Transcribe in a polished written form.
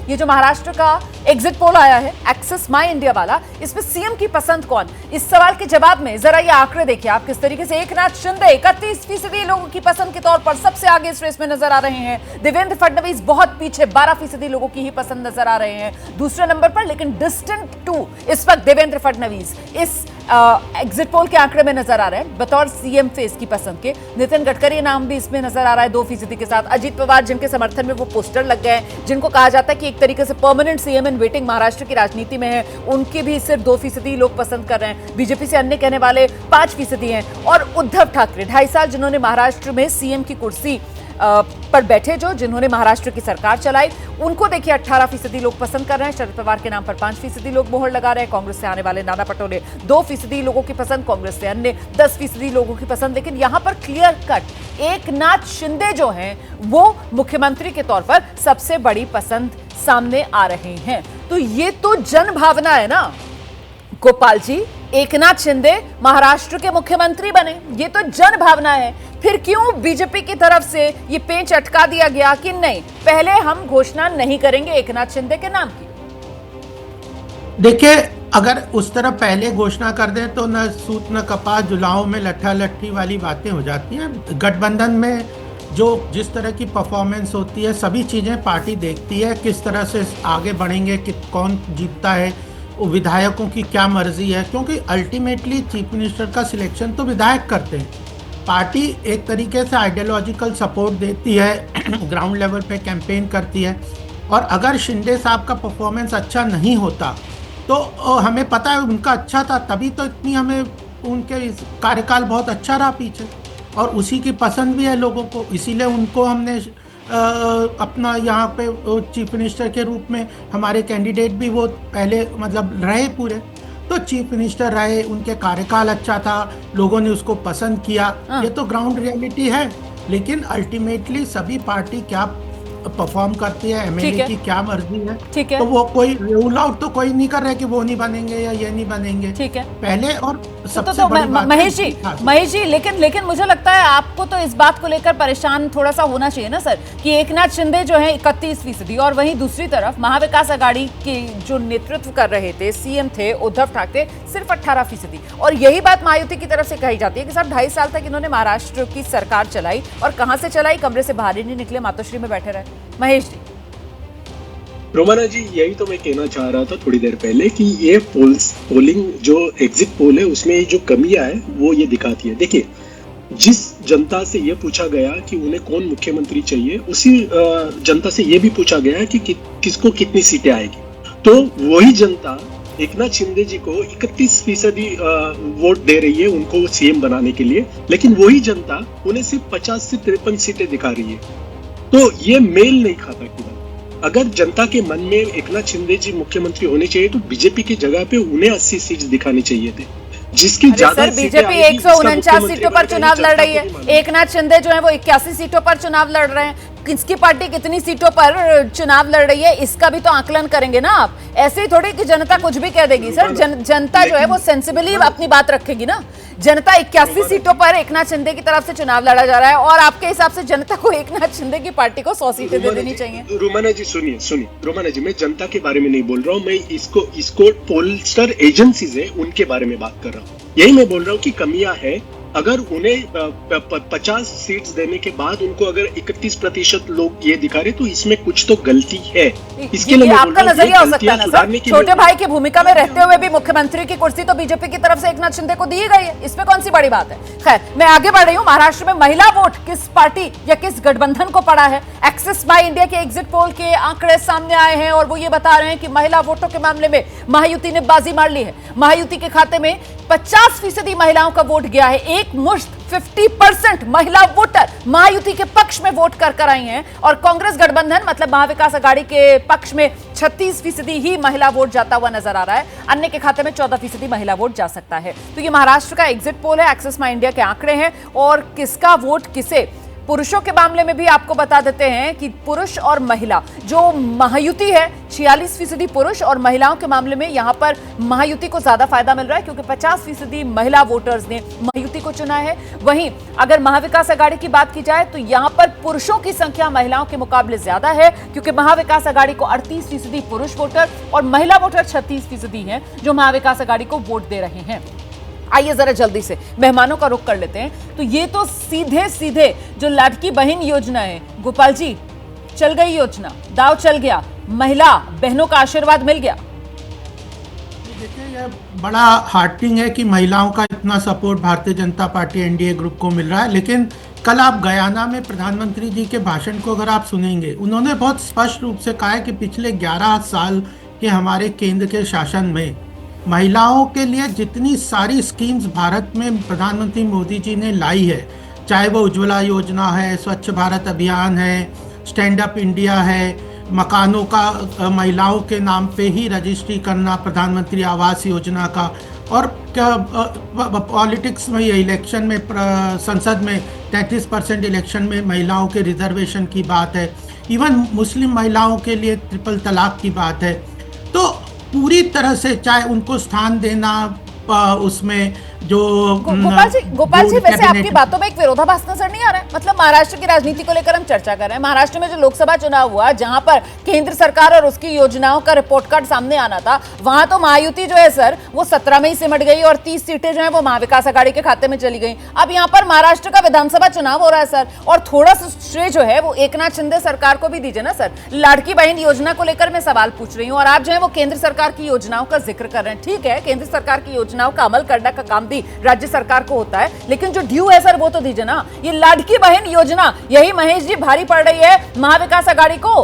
ये जो महाराष्ट्र का एग्जिट पोल आया है एक्सेस माई इंडिया वाला, इसमें सीएम की पसंद कौन, इस सवाल के जवाब में जरा ये आंकड़े देखिए आप किस तरीके से। एकनाथ शिंदे 31% लोगों की पसंद के तौर पर सबसे आगे इस रेस में नजर आ रहे हैं। देवेंद्र फडणवीस बहुत पीछे 12% लोगों की ही पसंद नजर आ रहे हैं दूसरे नंबर पर, लेकिन डिस्टेंट टू इस वक्त देवेंद्र फडणवीस इस एग्जिट पोल के आंकड़े में नजर आ रहे हैं बतौर सीएम फेस की पसंद के। नितिन गडकरी नाम भी इसमें नजर आ रहा है 2% के साथ। अजीत पवार जिनके समर्थन में वो पोस्टर लग गए हैं, जिनको कहा जाता है कि एक तरीके से permanent CM in waiting Maharashtra की राजनीति में है, उनके भी सिर्फ 2% लोग पसंद कर रहे हैं। बीजेपी से अन्य कहने वाले 5% हैं। और उद्धव ठाकरे 2.5 साल जिन्होंने महाराष्ट्र में सीएम की कुर्सी पर बैठे, जिन्होंने महाराष्ट्र की सरकार चलाई, उनको देखिए 18% लोग पसंद कर रहे हैं। शरद पवार के नाम पर 5% लोग मोहर लगा रहे हैं। कांग्रेस से आने वाले नाना पटोले 2% लोगों की पसंद, कांग्रेस से अन्य 10% लोगों की पसंद। लेकिन यहां पर क्लियर कट एकनाथ शिंदे जो हैं वो मुख्यमंत्री के तौर पर सबसे बड़ी पसंद सामने आ रहे हैं। तो ये तो जन भावना है ना गोपाल जी, एकनाथ शिंदे महाराष्ट्र के मुख्यमंत्री बने, ये तो जन भावना है। फिर क्यों बीजेपी की तरफ से ये पेंच अटका दिया गया कि नहीं, पहले हम घोषणा नहीं करेंगे एकनाथ शिंदे के नाम की? देखिए, अगर उस तरह पहले घोषणा कर दें तो न सूत न कपास, जुलाओं में लट्ठा लट्ठी वाली बातें हो जाती हैं। गठबंधन में जो जिस तरह की परफॉर्मेंस होती है, सभी चीज़ें पार्टी देखती है, किस तरह से आगे बढ़ेंगे, कि कौन जीतता है, विधायकों की क्या मर्जी है, क्योंकि अल्टीमेटली चीफ मिनिस्टर का सिलेक्शन तो विधायक करते हैं। पार्टी एक तरीके से आइडियोलॉजिकल सपोर्ट देती है, ग्राउंड लेवल पे कैंपेन करती है। और अगर शिंदे साहब का परफॉर्मेंस अच्छा नहीं होता तो हमें पता है उनका अच्छा था, तभी तो इतनी हमें उनके कार्यकाल बहुत अच्छा रहा पीछे, और उसी की पसंद भी है लोगों को, इसीलिए उनको हमने अपना यहाँ पे चीफ मिनिस्टर के रूप में, हमारे कैंडिडेट भी वो पहले मतलब रहे पूरे, तो चीफ मिनिस्टर रहे, उनके कार्यकाल अच्छा था, लोगों ने उसको पसंद किया। ये तो ग्राउंड रियलिटी है। लेकिन अल्टीमेटली सभी पार्टी क्या परफॉर्म करती है, एमएलए की क्या मर्जी है, ठीक है। तो वो कोई रूल आउट तो कोई नहीं कर रहा है कि वो नहीं बनेंगे या ये नहीं बनेंगे। ठीक है पहले और सबसे बड़ी बात महेश जी, लेकिन मुझे लगता है आपको तो इस बात को लेकर परेशान थोड़ा सा होना चाहिए ना सर, कि एकनाथ शिंदे जो है 31% और वहीं दूसरी तरफ महाविकास आघाड़ी के जो नेतृत्व कर रहे थे सीएम थे उद्धव ठाकरे सिर्फ 18%। और यही बात महायुति की तरफ से कही जाती है कि सर 2.5 साल तक इन्होंने महाराष्ट्र की सरकार चलाई, और कहां से चलाई, कमरे से बाहर ही नहीं निकले, मातोश्री में बैठे रहे। महेश जी। रोमाना जी, यही तो मैं कहना चाह रहा था थोड़ी देर पहले कि ये पोलिंग जो एग्जिट पोल है उसमें जो कमियां है वो ये दिखाती है। देखिए, जिस जनता से ये पूछा गया कि उन्हें कौन मुख्यमंत्री चाहिए, उसी जनता से ये भी पूछा गया कि किसको कितनी सीटें आएगी। तो वही जनता एकनाथ शिंदे जी को 31% वोट दे रही है उनको सीएम बनाने के लिए, लेकिन वही जनता उन्हें सिर्फ 50 से 53 सीटें दिखा रही है। तो ये मेल नहीं खाता कि अगर जनता के मन में एकनाथ शिंदे जी मुख्यमंत्री होने चाहिए तो बीजेपी की जगह पे उन्हें 80 सीट्स दिखाने चाहिए थे, जिसकी ज्यादा बीजेपी 149 सीटों पर चुनाव लड़ रही है, एकनाथ शिंदे जो है वो 81 सीटों पर चुनाव लड़ रहे हैं। किसकी पार्टी कितनी सीटों पर चुनाव लड़ रही है इसका भी तो आकलन करेंगे ना आप। ऐसे ही थोड़ी कि जनता कुछ भी कह देगी सर, जनता जो है वो सेंसिबली अपनी बात रखेगी ना। जनता 81 सीटों पर एकनाथ शिंदे की तरफ से चुनाव लड़ा जा रहा है, और आपके हिसाब से जनता को एकनाथ शिंदे की पार्टी को 100 सीटें दे देनी चाहिए। रोमाना जी सुनिए रोमाना जी, मैं जनता के बारे में नहीं बोल रहा हूँ, मैं इसको पोलस्टर एजेंसीज है उनके बारे में बात कर रहा हूँ। यही मैं बोल रहा हूँ कि कमियां है। अगर उन्हें 50 सीट्स देने के बाद उनको अगर 31% लोग ये दिखा रहे तो इसमें कुछ तो गलती है। इसके लिए आपका नजरिया हो सकता है ना सर, छोटे भाई की भूमिका में रहते हुए भी मुख्यमंत्री की कुर्सी तो बीजेपी की तरफ से एकनाथ शिंदे को दी गई है, इसमें कौन सी बड़ी बात है। खैर, मैं आगे बढ़ रही हूँ। महाराष्ट्र में महिला वोट किस पार्टी या किस गठबंधन को पड़ा है? एक्सेस माई इंडिया के एग्जिट पोल के आंकड़े सामने आए हैं और वो ये बता रहे हैं कि महिला वोटों के मामले में महायुति ने बाजी मार ली है। महायुति के खाते में 50% महिलाओं का वोट गया है। एक मुश्त 50% महिला वोटर महायुति के पक्ष में वोट कर आई हैं, और कांग्रेस गठबंधन मतलब महाविकास आघाड़ी के पक्ष में 36% ही महिला वोट जाता हुआ नजर आ रहा है। अन्य के खाते में 14% महिला वोट जा सकता है। तो ये महाराष्ट्र का एग्जिट पोल है, एक्सेस माई इंडिया के आंकड़े हैं, और किसका वोट किसे। पुरुषों के मामले में भी आपको बता देते हैं कि पुरुष और महिला जो महायुति है 46% पुरुष और महिलाओं के मामले में यहां पर महायुति को ज्यादा फायदा मिल रहा है क्योंकि 50% महिला वोटर्स ने महायुति को चुना है। वहीं अगर महाविकास आघाड़ी की बात की जाए तो यहां पर पुरुषों की संख्या महिलाओं के मुकाबले ज्यादा है क्योंकि महाविकास आघाड़ी को 38% पुरुष वोटर और महिला वोटर 36% हैं जो महाविकास आघाड़ी को वोट दे रहे हैं। आइए जरा जल्दी से मेहमानों का रुख कर लेते हैं। तो ये तो सीधे सीधे जो लाडकी बहन योजना है, गोपाल जी चल गई योजना, दाव चल गया, महिला बहनों का आशीर्वाद मिल गया। देखिए ये बड़ा हार्टिंग है कि महिलाओं का इतना support Bharatiya Janata party NDA group को मिल रहा है। लेकिन कल आप गयाना में प्रधानमंत्री जी के भाषण को अगर आप सुनेंगे, उन्होंने बहुत स्पष्ट रूप से कहा है कि पिछले 11 साल के हमारे केंद्र के शासन में महिलाओं के लिए जितनी सारी स्कीम्स भारत में प्रधानमंत्री मोदी जी ने लाई है, चाहे वो उज्ज्वला योजना है, स्वच्छ भारत अभियान है, स्टैंड अप इंडिया है, मकानों का महिलाओं के नाम पे ही रजिस्ट्री करना, प्रधानमंत्री आवास योजना का, और पॉलिटिक्स में ये इलेक्शन में संसद में 33% इलेक्शन में महिलाओं के रिजर्वेशन की बात है, इवन मुस्लिम महिलाओं के लिए ट्रिपल तलाक की बात है। तो पूरी तरह से चाहे उनको स्थान देना उसमें जो गोपाल जी वैसे आपकी बातों में एक विरोधाभास नजर नहीं आ रहा है? मतलब महाराष्ट्र की राजनीति को लेकर हम चर्चा कर रहे हैं। महाराष्ट्र में जो लोकसभा चुनाव हुआ जहां पर केंद्र सरकार और उसकी योजनाओं का रिपोर्ट कार्ड सामने आना था, वहां तो महायुति जो है सर वो 17 में ही सिमट गई और 30 सीटें जो है वो महाविकास आघाड़ी के खाते में चली गई। अब यहाँ पर महाराष्ट्र का विधानसभा चुनाव हो रहा है सर, और थोड़ा सा श्रेय जो है वो एकनाथ शिंदे सरकार को भी दीजिए ना सर। लाडकी बहन योजना को लेकर मैं सवाल पूछ रही हूँ और आप जो है वो केंद्र सरकार की योजनाओं का जिक्र कर रहे हैं। ठीक है, केंद्र सरकार की योजनाओं का अमल करने का काम भी राज्य सरकार को होता है, लेकिन जो ड्यू है सर वो तो दीजिए ना। ये लाडकी बहन योजना यही महेश जी भारी पड़ रही है महाविकास आघाड़ी को